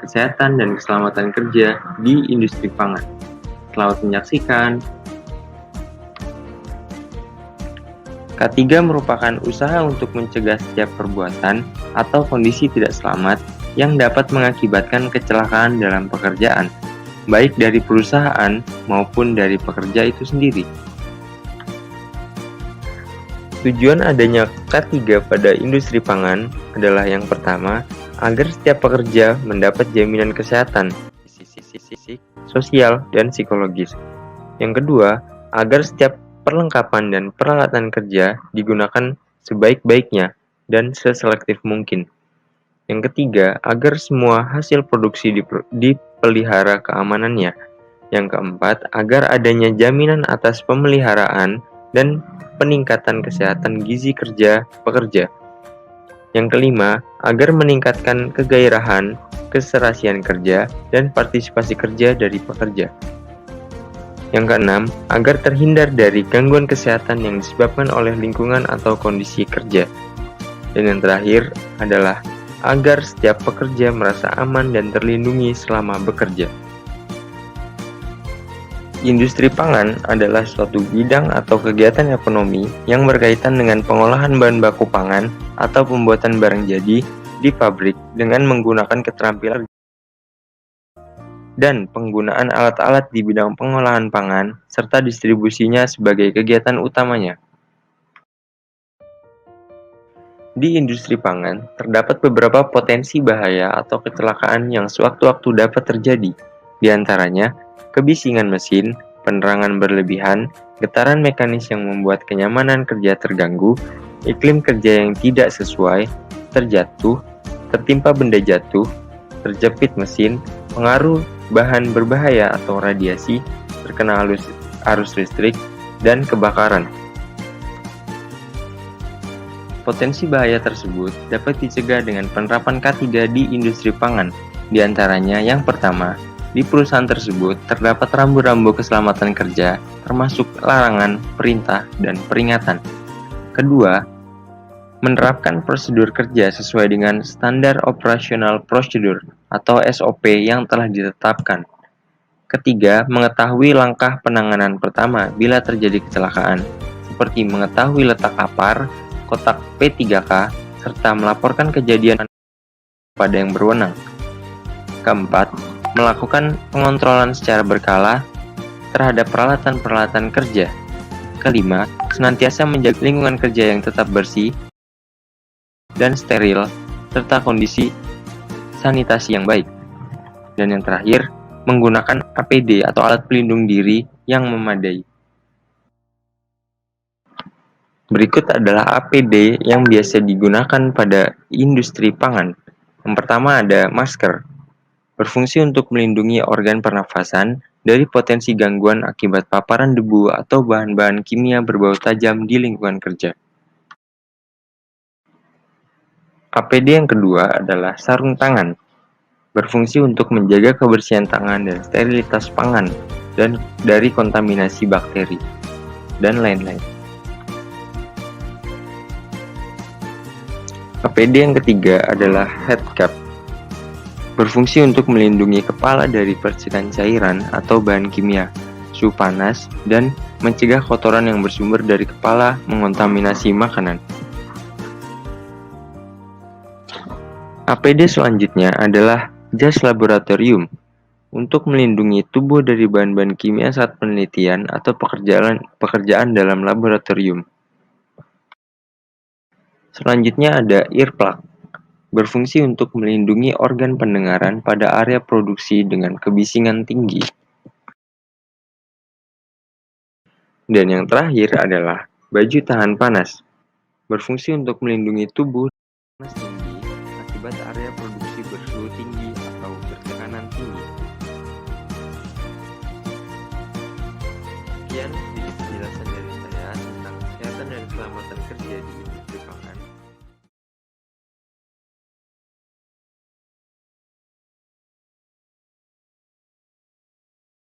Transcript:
kesehatan dan keselamatan kerja di industri pangan. Selamat menyaksikan. K3 merupakan usaha untuk mencegah setiap perbuatan atau kondisi tidak selamat yang dapat mengakibatkan kecelakaan dalam pekerjaan, baik dari perusahaan maupun dari pekerja itu sendiri. Tujuan adanya K3 pada industri pangan adalah yang pertama, agar setiap pekerja mendapat jaminan kesehatan, fisik, sosial, dan psikologis. Yang kedua, agar setiap perlengkapan dan peralatan kerja digunakan sebaik-baiknya dan seselektif mungkin. Yang ketiga, agar semua hasil produksi dipelihara keamanannya. Yang keempat, agar adanya jaminan atas pemeliharaan dan peningkatan kesehatan gizi kerja pekerja. Yang kelima, agar meningkatkan kegairahan, keserasian kerja, dan partisipasi kerja dari pekerja. Yang keenam, agar terhindar dari gangguan kesehatan yang disebabkan oleh lingkungan atau kondisi kerja. Dan yang terakhir adalah agar setiap pekerja merasa aman dan terlindungi selama bekerja. Industri pangan adalah suatu bidang atau kegiatan ekonomi yang berkaitan dengan pengolahan bahan baku pangan atau pembuatan barang jadi di pabrik dengan menggunakan keterampilan dan penggunaan alat-alat di bidang pengolahan pangan serta distribusinya sebagai kegiatan utamanya. Di industri pangan, terdapat beberapa potensi bahaya atau kecelakaan yang sewaktu-waktu dapat terjadi, di antaranya kebisingan mesin, penerangan berlebihan, getaran mekanis yang membuat kenyamanan kerja terganggu, iklim kerja yang tidak sesuai, terjatuh, tertimpa benda jatuh, terjepit mesin, pengaruh bahan berbahaya atau radiasi, terkena arus listrik, dan kebakaran. Potensi bahaya tersebut dapat dicegah dengan penerapan K3 di industri pangan. Di antaranya yang pertama, di perusahaan tersebut terdapat rambu-rambu keselamatan kerja, termasuk larangan, perintah, dan peringatan. Kedua, menerapkan prosedur kerja sesuai dengan standar operasional prosedur atau SOP yang telah ditetapkan. Ketiga, mengetahui langkah penanganan pertama bila terjadi kecelakaan, seperti mengetahui letak kapar, kotak P3K, serta melaporkan kejadian pada yang berwenang. Keempat, melakukan pengontrolan secara berkala terhadap peralatan-peralatan kerja. Kelima, senantiasa menjaga lingkungan kerja yang tetap bersih dan steril, serta kondisi sanitasi yang baik. Dan yang terakhir, menggunakan APD atau alat pelindung diri yang memadai. Berikut adalah APD yang biasa digunakan pada industri pangan. Yang pertama ada masker. Berfungsi untuk melindungi organ pernafasan dari potensi gangguan akibat paparan debu atau bahan-bahan kimia berbau tajam di lingkungan kerja. APD yang kedua adalah sarung tangan. Berfungsi untuk menjaga kebersihan tangan dan sterilitas pangan dan dari kontaminasi bakteri dan lain-lain. APD yang ketiga adalah head cap. Berfungsi untuk melindungi kepala dari percikan cairan atau bahan kimia, suhu panas, dan mencegah kotoran yang bersumber dari kepala mengontaminasi makanan. APD selanjutnya adalah jas laboratorium untuk melindungi tubuh dari bahan-bahan kimia saat penelitian atau pekerjaan dalam laboratorium. Selanjutnya ada earplug, berfungsi untuk melindungi organ pendengaran pada area produksi dengan kebisingan tinggi. Dan yang terakhir adalah baju tahan panas, berfungsi untuk melindungi tubuh dari panas tinggi akibat area produksi bersuhu tinggi atau bertekanan tinggi. Sekian sedikit penjelasan dari saya tentang kesehatan dan keselamatan kerja di